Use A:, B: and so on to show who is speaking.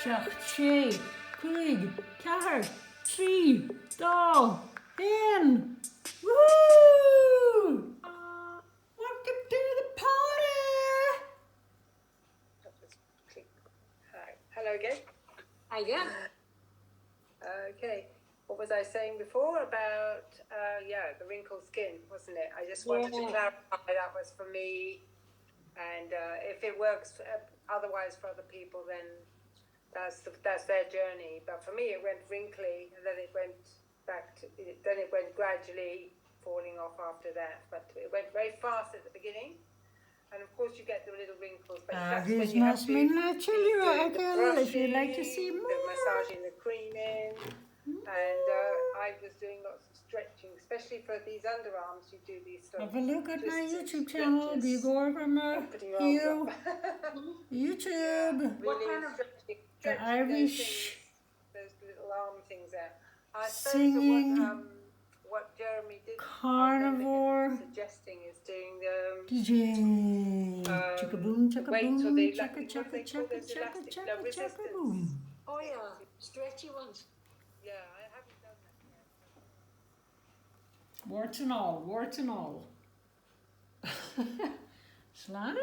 A: Seach, sé, cúig, ceathair, trí, dó, haon. Woo! Welcome to the party!
B: Hi. Hello again.
C: Hi again.
B: Okay. What was I saying before about, the wrinkled skin, wasn't it? I just wanted to clarify that was for me. And if it works otherwise for other people, then that's their journey. But for me, it went wrinkly, and then it went then it went gradually falling off after that. But it went very fast at the beginning. And of course, you get the little wrinkles, but that's when you have to do the brushing,
A: if you'd like to see more.
B: the massaging, the creaming. And I was doing lots of stretching, especially for these underarms. You do these sort of
A: Have a look at my
B: twists
A: YouTube
B: and
A: channel. Do you
B: stretches,
A: go over my
B: opening your arms
A: Hugh
B: up.
A: YouTube?
C: What
B: Really
C: kind of-
B: stretching
A: The
B: those
A: Irish
B: things, those little arm things out. I
A: singing
B: suppose what Jeremy did,
A: Carnivore
B: suggesting is doing the
A: DJ. Chicka boom, chicka
B: weights or
A: boom,
B: the
A: chicka
B: what do
A: chicka
B: they call
A: chicka
B: those
A: chicka
B: elastic?
A: chicka
B: No,
A: chicka
B: resistance.
A: boom.
C: Oh yeah, stretchy ones.
B: Yeah, I haven't done that yet.
A: Warts and all, warts and all. Slán